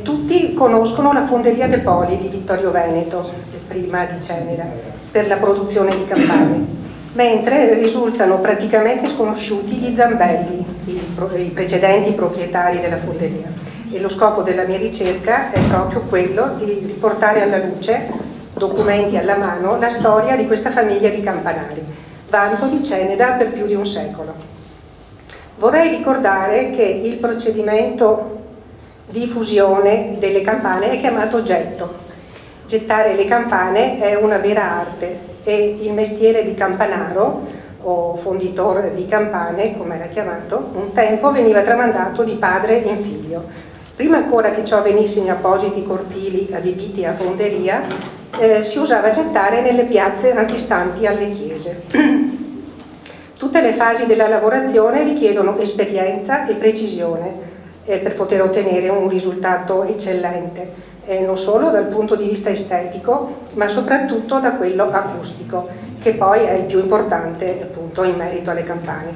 Tutti conoscono la fonderia De Poli di Vittorio Veneto, prima di Ceneda, per la produzione di campane, mentre risultano praticamente sconosciuti gli Zambelli, i precedenti proprietari della fonderia. E lo scopo della mia ricerca è proprio quello di riportare alla luce, documenti alla mano, la storia di questa famiglia di campanari, vanto di Ceneda per più di un secolo. Vorrei ricordare che il procedimento di fusione delle campane è chiamato getto. Gettare le campane è una vera arte e il mestiere di campanaro o fonditore di campane, come era chiamato, un tempo veniva tramandato di padre in figlio. Prima ancora che ciò avvenisse in appositi cortili adibiti a fonderia, si usava gettare nelle piazze antistanti alle chiese. Tutte le fasi della lavorazione richiedono esperienza e precisione per poter ottenere un risultato eccellente, non solo dal punto di vista estetico, ma soprattutto da quello acustico, che poi è il più importante appunto in merito alle campane.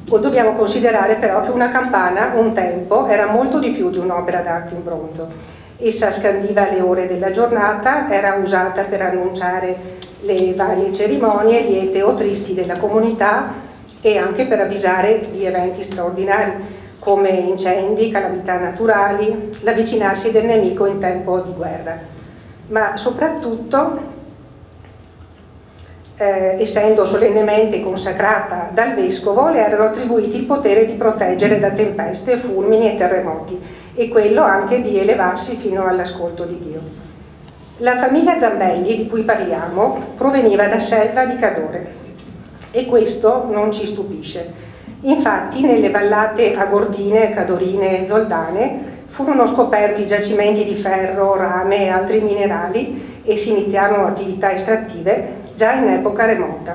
Poi dobbiamo considerare però che una campana un tempo era molto di più di un'opera d'arte in bronzo. Essa scandiva le ore della giornata, era usata per annunciare le varie cerimonie, liete o tristi della comunità e anche per avvisare di eventi straordinari come incendi, calamità naturali, l'avvicinarsi del nemico in tempo di guerra. Ma soprattutto, essendo solennemente consacrata dal vescovo, le erano attribuiti il potere di proteggere da tempeste, fulmini e terremoti, e quello anche di elevarsi fino all'ascolto di Dio. La famiglia Zambelli, di cui parliamo, proveniva da Selva di Cadore, e questo non ci stupisce. Infatti nelle vallate agordine, cadorine e zoldane furono scoperti giacimenti di ferro, rame e altri minerali e si iniziarono attività estrattive già in epoca remota.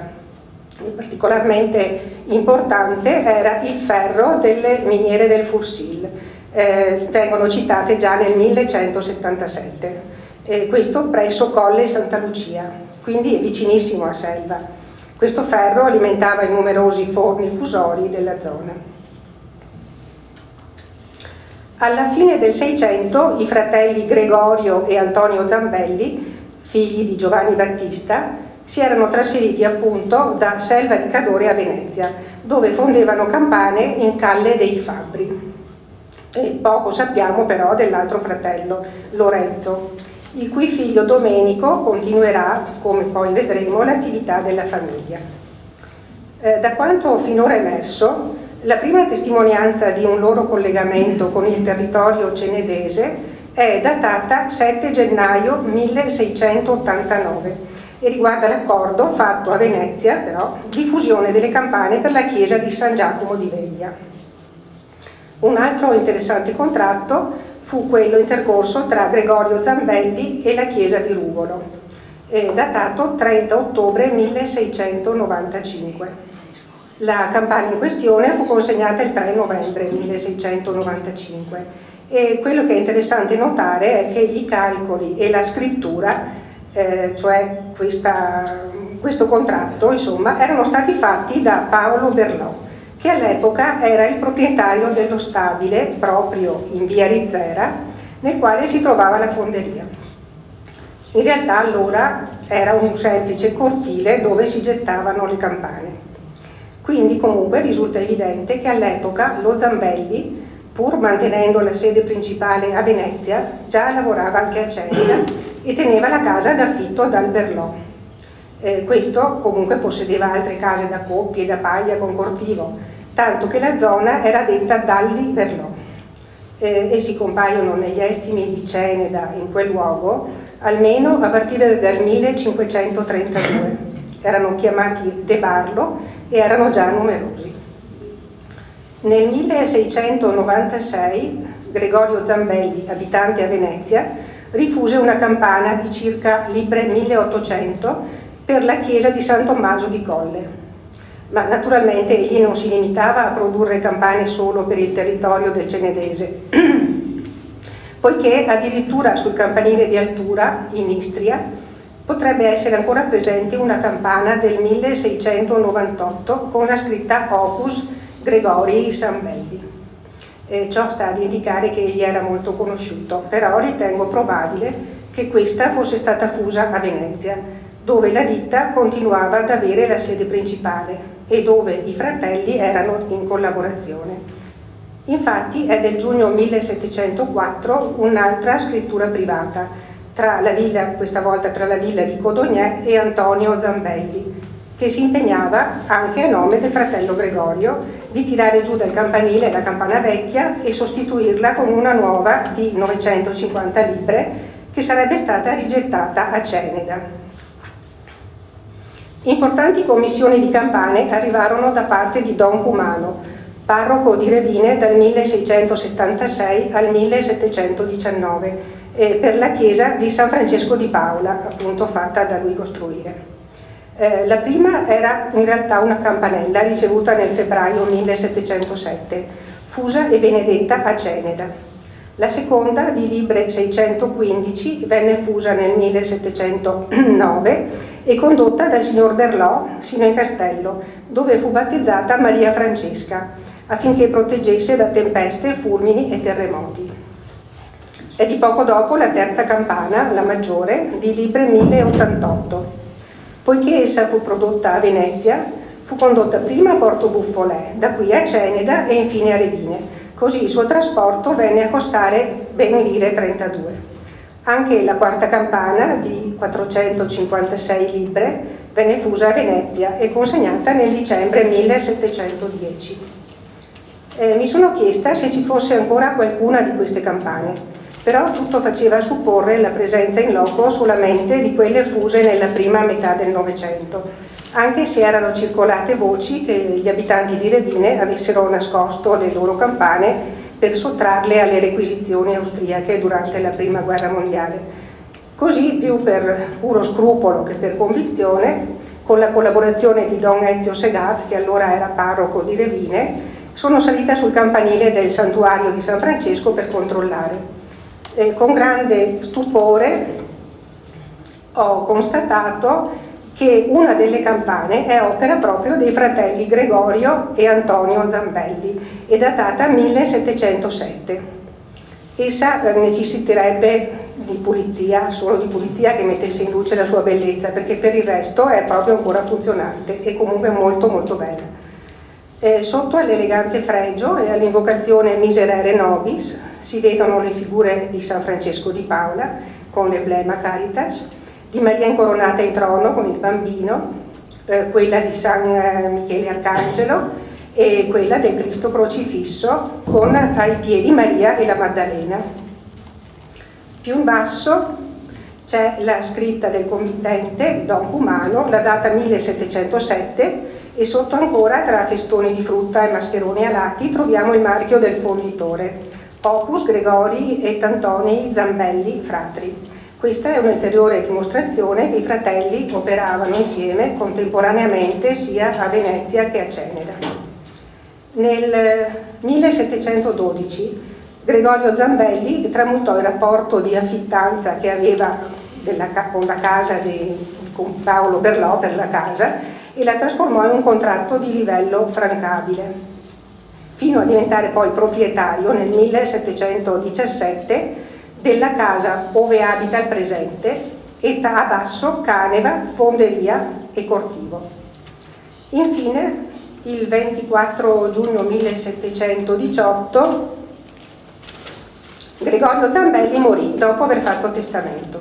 Particolarmente importante era il ferro delle miniere del Fursil, vengono citate già nel 1177, questo presso Colle Santa Lucia, quindi è vicinissimo a Selva. Questo ferro alimentava i numerosi forni fusori della zona. Alla fine del Seicento i fratelli Gregorio e Antonio Zambelli, figli di Giovanni Battista, si erano trasferiti appunto da Selva di Cadore a Venezia, dove fondevano campane in Calle dei Fabbri. E poco sappiamo però dell'altro fratello, Lorenzo, il cui figlio Domenico continuerà, come poi vedremo, l'attività della famiglia. Da quanto finora emerso, la prima testimonianza di un loro collegamento con il territorio cenedese è datata 7 gennaio 1689 e riguarda l'accordo fatto a Venezia, però, di fusione delle campane per la chiesa di San Giacomo di Veglia. Un altro interessante contratto fu quello intercorso tra Gregorio Zambelli e la chiesa di Ruvolo, datato 30 ottobre 1695. La campana in questione fu consegnata il 3 novembre 1695 e quello che è interessante notare è che i calcoli e la scrittura, cioè questo contratto, insomma, erano stati fatti da Paolo Berlò, che all'epoca era il proprietario dello stabile proprio in via Rizzera, nel quale si trovava la fonderia. In realtà allora era un semplice cortile dove si gettavano le campane. Quindi comunque risulta evidente che all'epoca lo Zambelli, pur mantenendo la sede principale a Venezia, già lavorava anche a Ceneda e teneva la casa d'affitto dal Berlò. Questo comunque possedeva altre case da coppie e da paglia con cortile, tanto che la zona era detta Dalli Berlò. E si compaiono negli estimi di Ceneda in quel luogo almeno a partire dal 1532. Erano chiamati De Barlo e erano già numerosi. Nel 1696 Gregorio Zambelli, abitante a Venezia, rifuse una campana di circa libbre 1800 per la chiesa di San Tommaso di Colle. Ma naturalmente egli non si limitava a produrre campane solo per il territorio del Cenedese, poiché addirittura sul campanile di Altura, in Istria, potrebbe essere ancora presente una campana del 1698 con la scritta Opus Gregorii Zambelli. Ciò sta ad indicare che egli era molto conosciuto, però ritengo probabile che questa fosse stata fusa a Venezia, dove la ditta continuava ad avere la sede principale e dove i fratelli erano in collaborazione. Infatti è del giugno 1704 un'altra scrittura privata, questa volta tra la villa di Codognè e Antonio Zambelli, che si impegnava, anche a nome del fratello Gregorio, di tirare giù dal campanile la campana vecchia e sostituirla con una nuova di 950 libbre che sarebbe stata rigettata a Ceneda. Importanti commissioni di campane arrivarono da parte di Don Cumano, parroco di Revine dal 1676 al 1719, per la chiesa di San Francesco di Paola, appunto fatta da lui costruire. La prima era in realtà una campanella ricevuta nel febbraio 1707, fusa e benedetta a Ceneda. La seconda, di libbre 615, venne fusa nel 1709 e condotta dal signor Berlò sino in castello, dove fu battezzata Maria Francesca, affinché proteggesse da tempeste, fulmini e terremoti. E di poco dopo la terza campana, la maggiore, di libbre 1088. Poiché essa fu prodotta a Venezia, fu condotta prima a Porto Buffolè, da qui a Ceneda e infine a Revine. Così il suo trasporto venne a costare ben lire 32. Anche la quarta campana, di 456 libbre, venne fusa a Venezia e consegnata nel dicembre 1710. Mi sono chiesta se ci fosse ancora qualcuna di queste campane, però tutto faceva supporre la presenza in loco solamente di quelle fuse nella prima metà del Novecento, anche se erano circolate voci che gli abitanti di Revine avessero nascosto le loro campane per sottrarle alle requisizioni austriache durante la Prima Guerra Mondiale. Così, più per puro scrupolo che per convinzione, con la collaborazione di Don Ezio Segat, che allora era parroco di Revine, sono salita sul campanile del santuario di San Francesco per controllare. Con grande stupore ho constatato che una delle campane è opera proprio dei fratelli Gregorio e Antonio Zambelli, è datata 1707. Essa necessiterebbe di pulizia, solo di pulizia che mettesse in luce la sua bellezza, perché per il resto è proprio ancora funzionante e comunque molto molto bella. Sotto all'elegante fregio e all'invocazione Miserere Nobis si vedono le figure di San Francesco di Paola con l'emblema Caritas, di Maria incoronata in trono con il bambino, quella di San Michele Arcangelo e quella del Cristo crocifisso con ai piedi Maria e la Maddalena. Più in basso c'è la scritta del committente Don Cumano, la data 1707, e sotto ancora, tra festoni di frutta e mascheroni alati, troviamo il marchio del fonditore, Opus Gregori et Antoni Zambelli Fratri. Questa è un'ulteriore dimostrazione che i fratelli operavano insieme contemporaneamente sia a Venezia che a Ceneda. Nel 1712 Gregorio Zambelli tramutò il rapporto di affittanza che aveva con la casa con Paolo Berlò per la casa e la trasformò in un contratto di livello francabile, fino a diventare poi proprietario nel 1717 della casa ove abita il presente, età basso, caneva, fonderia e cortivo. Infine, il 24 giugno 1718, Gregorio Zambelli morì dopo aver fatto testamento.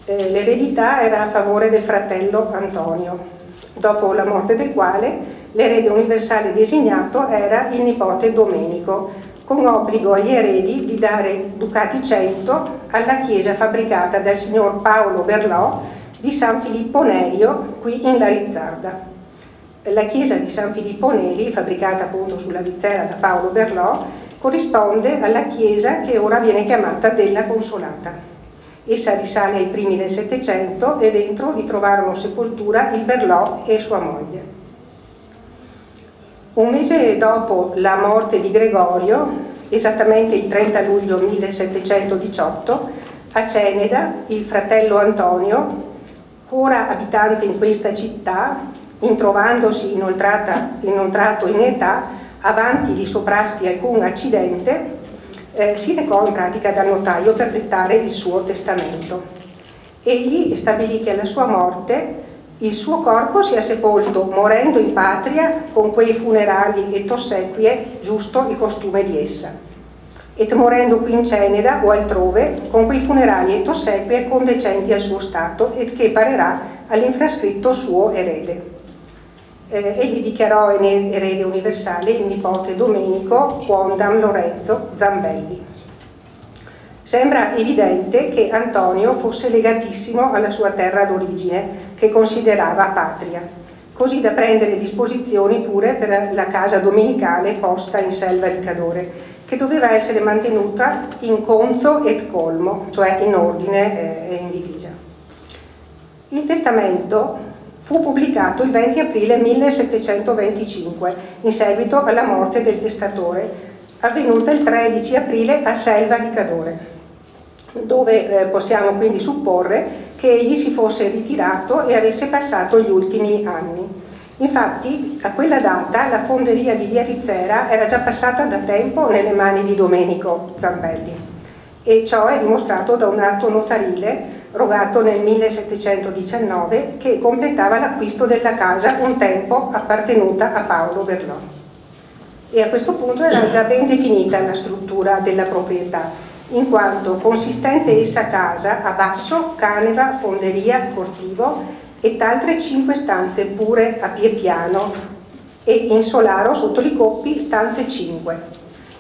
L'eredità era a favore del fratello Antonio, dopo la morte del quale l'erede universale designato era il nipote Domenico, con obbligo agli eredi di dare ducati 100 alla chiesa fabbricata dal signor Paolo Berlò di San Filippo Nerio, qui in Larizzarda. La chiesa di San Filippo Neri, fabbricata appunto sulla Vizzera da Paolo Berlò, corrisponde alla chiesa che ora viene chiamata della Consolata. Essa risale ai primi del Settecento e dentro vi trovarono sepoltura il Berlò e sua moglie. Un mese dopo la morte di Gregorio, esattamente il 30 luglio 1718, a Ceneda il fratello Antonio, ora abitante in questa città, introvandosi inoltrato in età, avanti gli soprasti alcun accidente, si recò in pratica dal notaio per dettare il suo testamento. Egli stabilì che alla sua morte il suo corpo sia sepolto morendo in patria con quei funerali et ossequie giusto il costume di essa, et morendo qui in Ceneda o altrove con quei funerali et ossequie condecenti al suo stato et che parerà all'infrascritto suo erede. Egli dichiarò erede universale il nipote Domenico quondam Lorenzo Zambelli. Sembra evidente che Antonio fosse legatissimo alla sua terra d'origine, che considerava patria, così da prendere disposizioni pure per la casa domenicale posta in Selva di Cadore, che doveva essere mantenuta in conzo et colmo, cioè in ordine e in divisa. Il testamento fu pubblicato il 20 aprile 1725, in seguito alla morte del testatore, avvenuta il 13 aprile a Selva di Cadore, dove possiamo quindi supporre che egli si fosse ritirato e avesse passato gli ultimi anni. Infatti, a quella data la fonderia di Via Rizzera era già passata da tempo nelle mani di Domenico Zambelli, e ciò è dimostrato da un atto notarile rogato nel 1719 che completava l'acquisto della casa un tempo appartenuta a Paolo Berlò. E a questo punto era già ben definita la struttura della proprietà, in quanto consistente essa casa a basso, caneva, fonderia, cortivo ed altre 5 stanze pure a pie piano e in solaro sotto i coppi stanze 5.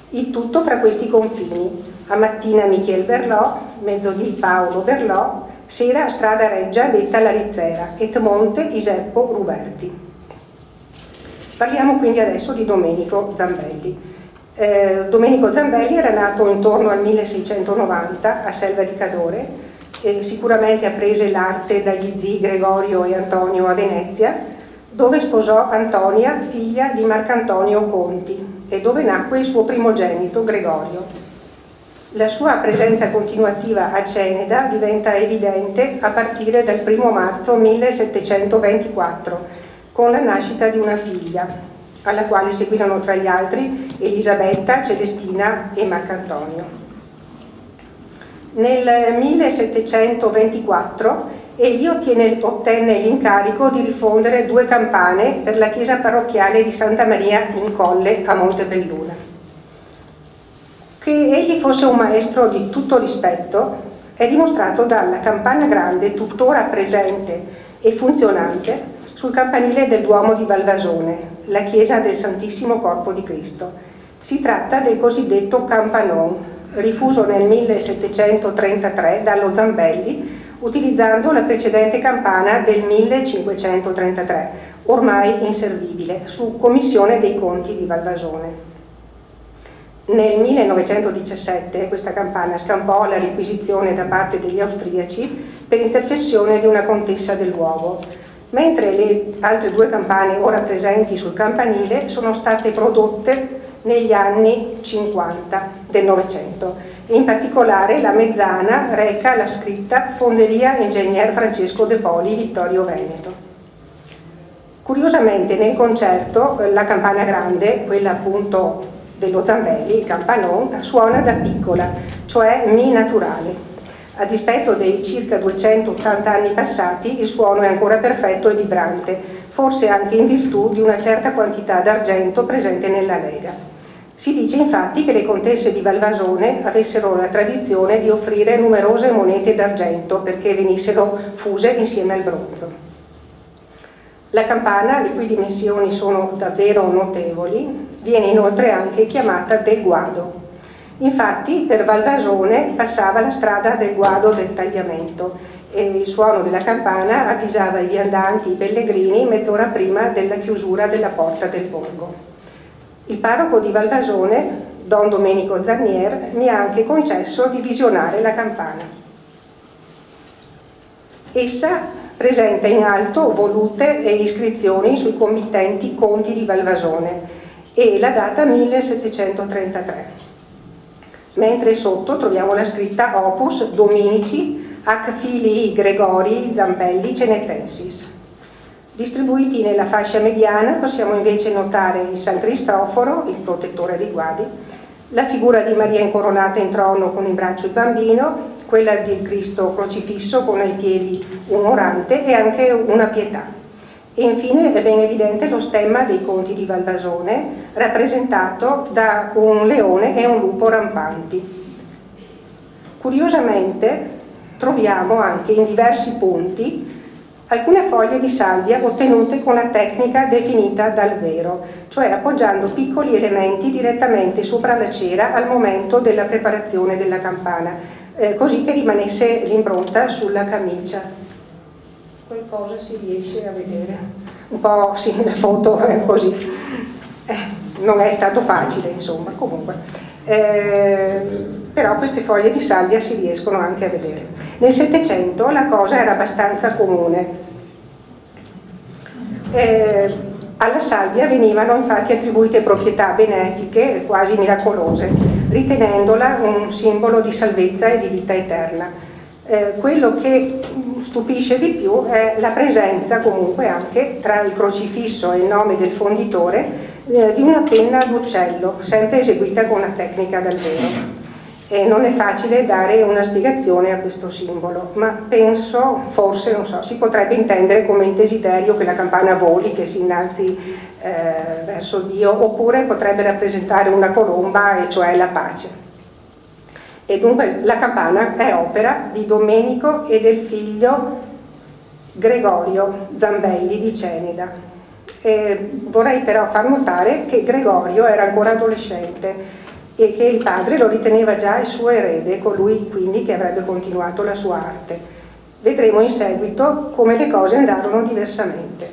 Il tutto fra questi confini: a mattina Michel Berlò, mezzodì Paolo Berlò, sera strada Reggia detta la Rizzera et monte Iseppo Ruberti. Parliamo quindi adesso di Domenico Zambelli. Domenico Zambelli era nato intorno al 1690 a Selva di Cadore, sicuramente apprese l'arte dagli zii Gregorio e Antonio a Venezia, dove sposò Antonia, figlia di Marcantonio Conti, e dove nacque il suo primogenito Gregorio. La sua presenza continuativa a Ceneda diventa evidente a partire dal 1 marzo 1724, con la nascita di una figlia, alla quale seguirono tra gli altri Elisabetta, Celestina e Marcantonio. Nel 1724 egli ottenne l'incarico di rifondere 2 campane per la chiesa parrocchiale di Santa Maria in Colle a Montebelluna. Che egli fosse un maestro di tutto rispetto è dimostrato dalla campana grande tuttora presente e funzionante sul campanile del Duomo di Valvasone, la chiesa del Santissimo Corpo di Cristo. Si tratta del cosiddetto campanon, rifuso nel 1733 dallo Zambelli, utilizzando la precedente campana del 1533, ormai inservibile, su commissione dei conti di Valvasone. Nel 1917 questa campana scampò la requisizione da parte degli austriaci per intercessione di una contessa del luogo, mentre le altre 2 campane ora presenti sul campanile sono state prodotte negli anni 50 del Novecento, e in particolare la mezzana reca la scritta Fonderia Ingegner Francesco De Poli, Vittorio Veneto. Curiosamente nel concerto la campana grande, quella appunto dello Zambelli, il campanon, suona da piccola, cioè mi naturale. A dispetto dei circa 280 anni passati, il suono è ancora perfetto e vibrante, forse anche in virtù di una certa quantità d'argento presente nella lega. Si dice infatti che le contesse di Valvasone avessero la tradizione di offrire numerose monete d'argento perché venissero fuse insieme al bronzo. La campana, le cui dimensioni sono davvero notevoli, viene inoltre anche chiamata del Guado. Infatti per Valvasone passava la strada del Guado del Tagliamento e il suono della campana avvisava i viandanti, i pellegrini, mezz'ora prima della chiusura della porta del borgo. Il parroco di Valvasone, Don Domenico Zannier, mi ha anche concesso di visionare la campana. Essa presenta in alto volute e iscrizioni sui committenti conti di Valvasone e la data 1733. Mentre sotto troviamo la scritta Opus Dominici ac filii Gregori Zambelli Cenetensis. Distribuiti nella fascia mediana possiamo invece notare il San Cristoforo, il protettore dei guadi, la figura di Maria incoronata in trono con in braccio il bambino, quella del Cristo crocifisso con ai piedi un orante e anche una pietà. E infine è ben evidente lo stemma dei Conti di Valvasone, rappresentato da un leone e un lupo rampanti. Curiosamente troviamo anche in diversi punti alcune foglie di salvia ottenute con la tecnica definita dal vero, cioè appoggiando piccoli elementi direttamente sopra la cera al momento della preparazione della campana, così che rimanesse l'impronta sulla camicia. Qualcosa si riesce a vedere, un po' sì, la foto è così, non è stato facile insomma, comunque. Però queste foglie di salvia si riescono anche a vedere. Nel Settecento la cosa era abbastanza comune. Alla salvia venivano infatti attribuite proprietà benefiche quasi miracolose, ritenendola un simbolo di salvezza e di vita eterna. Quello che stupisce di più è la presenza comunque anche tra il crocifisso e il nome del fonditore di una penna d'uccello, sempre eseguita con la tecnica dal vero. E non è facile dare una spiegazione a questo simbolo, ma penso, forse, non so, si potrebbe intendere come il desiderio che la campana voli, che si innalzi verso Dio, oppure potrebbe rappresentare una colomba, e cioè la pace. E dunque la campana è opera di Domenico e del figlio Gregorio Zambelli di Ceneda. Vorrei però far notare che Gregorio era ancora adolescente e che il padre lo riteneva già il suo erede, colui quindi che avrebbe continuato la sua arte. Vedremo in seguito come le cose andarono diversamente.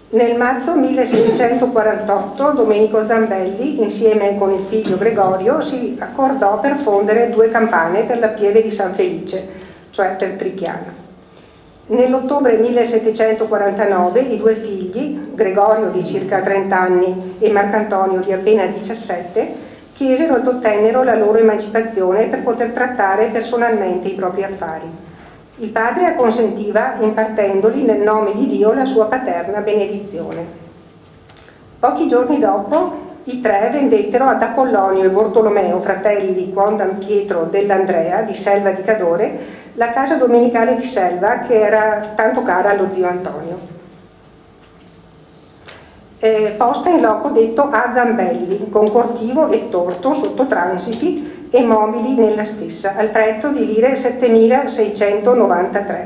Nel marzo 1748 Domenico Zambelli, insieme con il figlio Gregorio, si accordò per fondere 2 campane per la pieve di San Felice, cioè per Trichiana. Nell'ottobre 1749 i 2 figli, Gregorio di circa 30 anni e Marcantonio di appena 17, chiesero ed ottennero la loro emancipazione per poter trattare personalmente i propri affari. Il padre acconsentiva impartendogli nel nome di Dio la sua paterna benedizione. Pochi giorni dopo i 3 vendettero ad Apollonio e Bortolomeo, fratelli di Quondam Pietro dell'Andrea di Selva di Cadore, la casa domenicale di Selva che era tanto cara allo zio Antonio. Posta in loco detto a Zambelli, con cortivo e torto sotto transiti e mobili nella stessa, al prezzo di lire 7.693.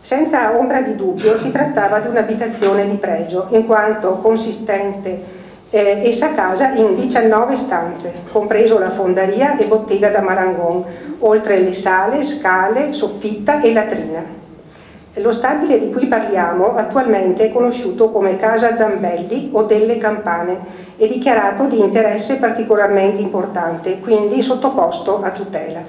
Senza ombra di dubbio si trattava di un'abitazione di pregio, in quanto consistente essa casa in 19 stanze, compreso la fondaria e bottega da Marangon, oltre le sale, scale, soffitta e latrina. Lo stabile di cui parliamo attualmente è conosciuto come Casa Zambelli o delle Campane e dichiarato di interesse particolarmente importante, quindi sottoposto a tutela.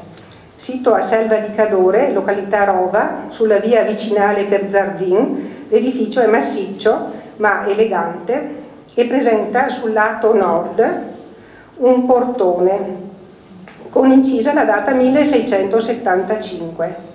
Sito a Selva di Cadore, località Rova, sulla via vicinale per Zardin, l'edificio è massiccio ma elegante e presenta sul lato nord un portone con incisa la data 1675.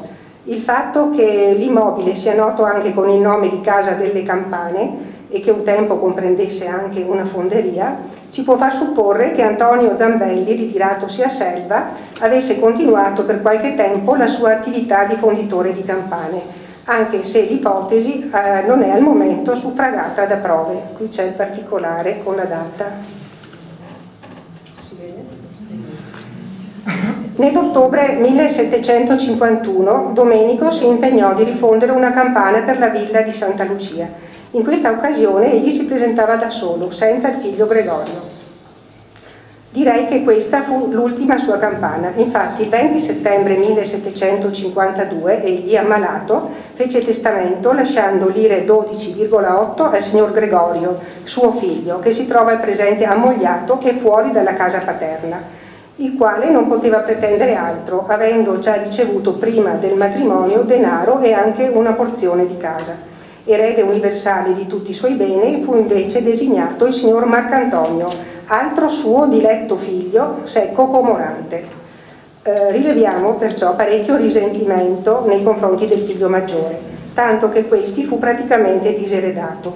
Il fatto che l'immobile sia noto anche con il nome di Casa delle Campane e che un tempo comprendesse anche una fonderia, ci può far supporre che Antonio Zambelli, ritiratosi a Selva, avesse continuato per qualche tempo la sua attività di fonditore di campane, anche se l'ipotesi non è al momento suffragata da prove. Qui c'è il particolare con la data. Nell'ottobre 1751 Domenico si impegnò di rifondere una campana per la villa di Santa Lucia. In questa occasione egli si presentava da solo, senza il figlio Gregorio. Direi che questa fu l'ultima sua campana. Infatti il 20 settembre 1752 egli, ammalato, fece testamento lasciando lire 12,8 al signor Gregorio, suo figlio, che si trova al presente ammogliato e fuori dalla casa paterna, il quale non poteva pretendere altro, avendo già ricevuto prima del matrimonio denaro e anche una porzione di casa. Erede universale di tutti i suoi beni fu invece designato il signor Marcantonio, altro suo diletto figlio, secco comorante. Rileviamo perciò parecchio risentimento nei confronti del figlio maggiore, tanto che questi fu praticamente diseredato.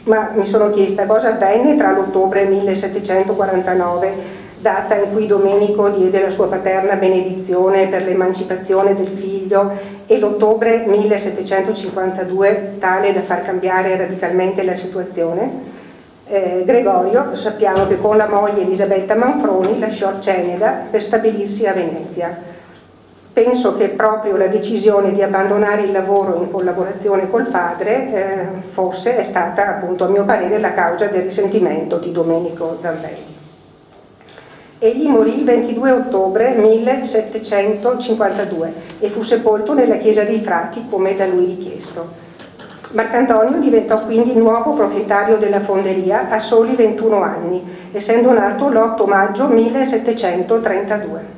Ma mi sono chiesta cosa avvenne tra l'ottobre 1749, data in cui Domenico diede la sua paterna benedizione per l'emancipazione del figlio, e l'ottobre 1752, tale da far cambiare radicalmente la situazione. Gregorio, sappiamo che con la moglie Elisabetta Manfroni lasciò Ceneda per stabilirsi a Venezia. Penso che proprio la decisione di abbandonare il lavoro in collaborazione col padre forse è stata, appunto, a mio parere, la causa del risentimento di Domenico Zambelli. Egli morì il 22 ottobre 1752 e fu sepolto nella chiesa dei Frati come da lui richiesto. Marcantonio diventò quindi nuovo proprietario della fonderia a soli 21 anni, essendo nato l'8 maggio 1732.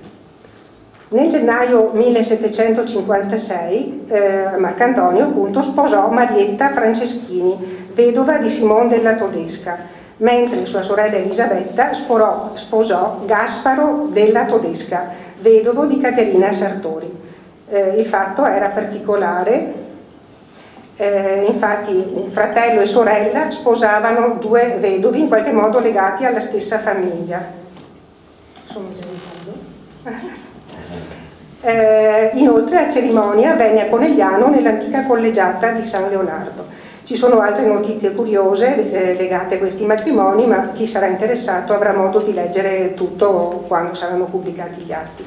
Nel gennaio 1756 Marcantonio, appunto, sposò Marietta Franceschini, vedova di Simon della Todesca, mentre sua sorella Elisabetta sposò Gasparo della Todesca, vedovo di Caterina Sartori. Il fatto era particolare. Infatti fratello e sorella sposavano due vedovi in qualche modo legati alla stessa famiglia. Sono già in fondo. Inoltre la cerimonia avvenne a Conegliano nell'antica collegiata di San Leonardo. Ci sono altre notizie curiose legate a questi matrimoni, ma chi sarà interessato avrà modo di leggere tutto quando saranno pubblicati gli atti.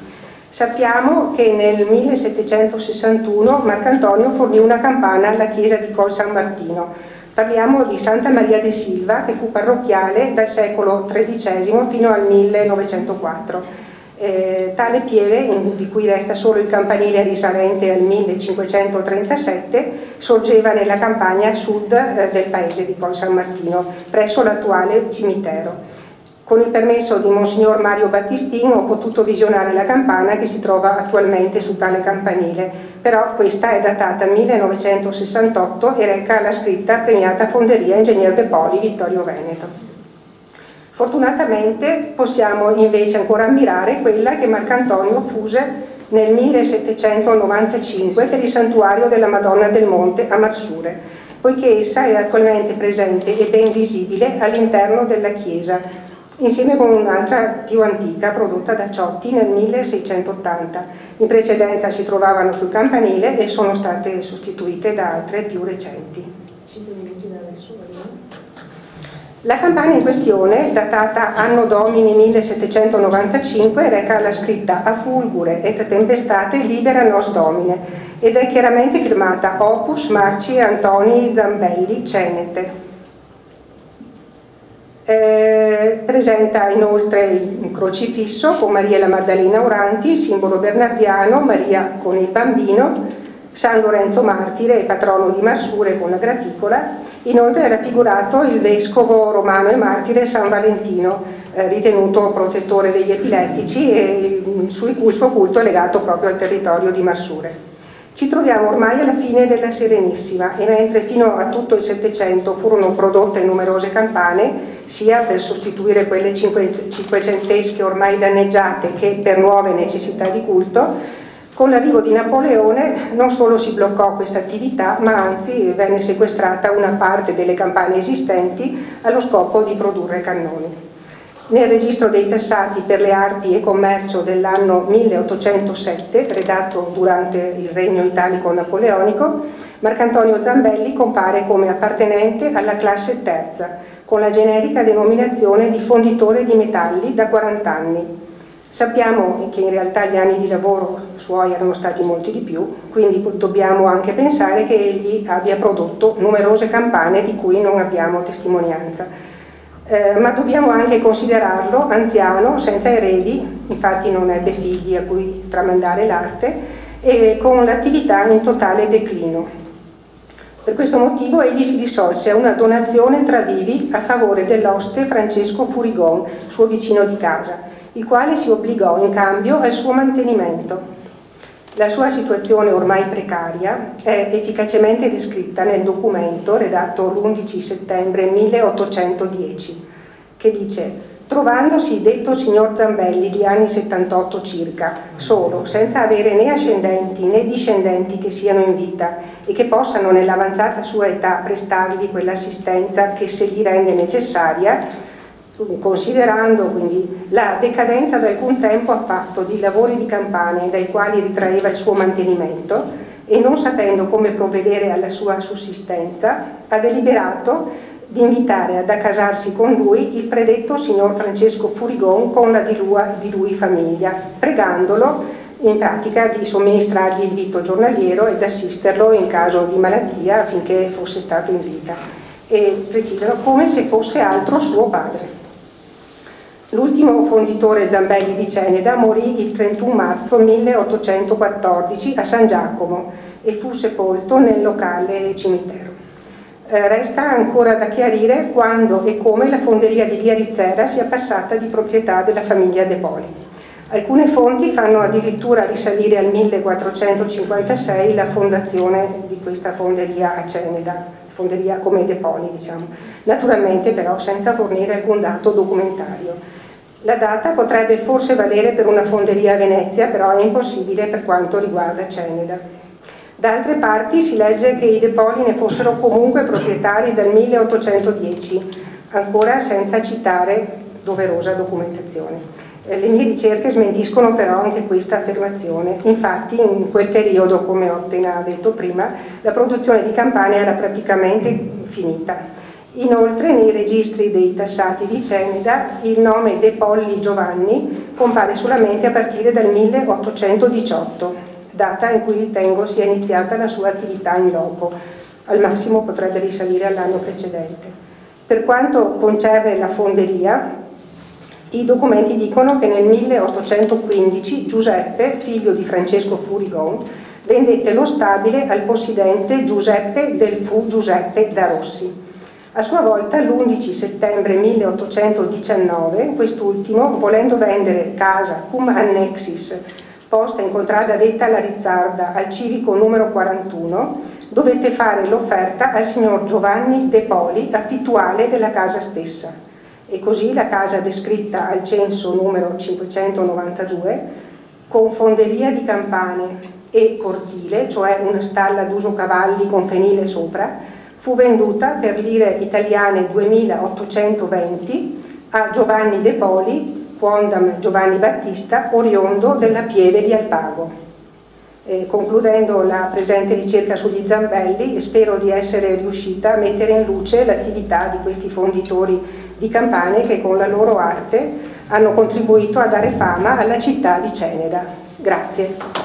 Sappiamo che nel 1761 Marcantonio fornì una campana alla chiesa di Col San Martino. Parliamo di Santa Maria de Silva, che fu parrocchiale dal secolo XIII fino al 1904. Tale pieve, di cui resta solo il campanile risalente al 1537, sorgeva nella campagna a sud del paese di Col San Martino, presso l'attuale cimitero. Con il permesso di Monsignor Mario Battistin ho potuto visionare la campana che si trova attualmente su tale campanile, però questa è datata 1968 e reca la scritta Premiata Fonderia Ingegner De Poli, Vittorio Veneto. Fortunatamente possiamo invece ancora ammirare quella che Marcantonio fuse nel 1795 per il santuario della Madonna del Monte a Marsure, poiché essa è attualmente presente e ben visibile all'interno della chiesa, insieme con un'altra più antica prodotta da Ciotti nel 1680. In precedenza si trovavano sul campanile e sono state sostituite da altre più recenti. La campana in questione, datata anno domini 1795, reca la scritta A fulgure et tempestate libera nos domine ed è chiaramente firmata Opus Marci Antonii Zambelli Cenete. Presenta inoltre il crocifisso con Maria la Maddalena oranti, simbolo bernardiano, Maria con il bambino, San Lorenzo martire e patrono di Marsure con la graticola. Inoltre è raffigurato il vescovo romano e martire San Valentino, ritenuto protettore degli epilettici, e il suo culto è legato proprio al territorio di Marsure. Ci troviamo ormai alla fine della Serenissima e mentre fino a tutto il Settecento furono prodotte numerose campane, sia per sostituire quelle cinquecentesche ormai danneggiate che per nuove necessità di culto, con l'arrivo di Napoleone non solo si bloccò questa attività, ma anzi venne sequestrata una parte delle campane esistenti allo scopo di produrre cannoni. Nel registro dei tassati per le arti e commercio dell'anno 1807, redatto durante il regno italico napoleonico, Marcantonio Zambelli compare come appartenente alla classe terza, con la generica denominazione di fonditore di metalli da 40 anni. Sappiamo che in realtà gli anni di lavoro suoi erano stati molti di più, quindi dobbiamo anche pensare che egli abbia prodotto numerose campane di cui non abbiamo testimonianza. Ma dobbiamo anche considerarlo anziano, senza eredi, infatti non ebbe figli a cui tramandare l'arte, e con l'attività in totale declino. Per questo motivo egli si risolse a una donazione tra vivi a favore dell'oste Francesco Furigon, suo vicino di casa, il quale si obbligò in cambio al suo mantenimento. La sua situazione ormai precaria è efficacemente descritta nel documento redatto l'11 settembre 1810, che dice: Trovandosi detto signor Zambelli di anni 78 circa, solo, senza avere né ascendenti né discendenti che siano in vita e che possano nell'avanzata sua età prestargli quell'assistenza che se gli rende necessaria, considerando quindi la decadenza da alcun tempo affatto di lavori di campane dai quali ritraeva il suo mantenimento e non sapendo come provvedere alla sua sussistenza, ha deliberato di invitare ad accasarsi con lui il predetto signor Francesco Furigon con la di lui famiglia, pregandolo in pratica di somministrargli il vitto giornaliero ed assisterlo in caso di malattia affinché fosse stato in vita, e precisano come se fosse altro suo padre. L'ultimo fonditore Zambelli di Ceneda morì il 31 marzo 1814 a San Giacomo e fu sepolto nel locale cimitero. Resta ancora da chiarire quando e come la fonderia di via Rizzera sia passata di proprietà della famiglia De Poli. Alcune fonti fanno addirittura risalire al 1456 la fondazione di questa fonderia a Ceneda, fonderia come De Poli, diciamo, naturalmente però senza fornire alcun dato documentario. La data potrebbe forse valere per una fonderia a Venezia, però è impossibile per quanto riguarda Ceneda. Da altre parti si legge che i De Poli ne fossero comunque proprietari dal 1810, ancora senza citare doverosa documentazione. Le mie ricerche smentiscono però anche questa affermazione. Infatti in quel periodo, come ho appena detto prima, la produzione di campane era praticamente finita. Inoltre nei registri dei tassati di Ceneda il nome De Polli Giovanni compare solamente a partire dal 1818. Data in cui ritengo sia iniziata la sua attività in loco, al massimo potrebbe risalire all'anno precedente. Per quanto concerne la fonderia, i documenti dicono che nel 1815 Giuseppe, figlio di Francesco Furigon, vendette lo stabile al possidente Giuseppe del Fu Giuseppe da Rossi. A sua volta, l'11 settembre 1819, quest'ultimo, volendo vendere casa cum annexis, posta in contrada detta alla Rizzarda al civico numero 41, dovette fare l'offerta al signor Giovanni De Poli, affittuale della casa stessa. E così la casa descritta al censo numero 592, con fonderia di campane e cortile, cioè una stalla d'uso cavalli con fenile sopra, fu venduta per lire italiane 2820 a Giovanni De Poli, quondam Giovanni Battista, oriondo della Pieve di Alpago. Concludendo la presente ricerca sugli Zambelli, spero di essere riuscita a mettere in luce l'attività di questi fonditori di campane che con la loro arte hanno contribuito a dare fama alla città di Ceneda. Grazie.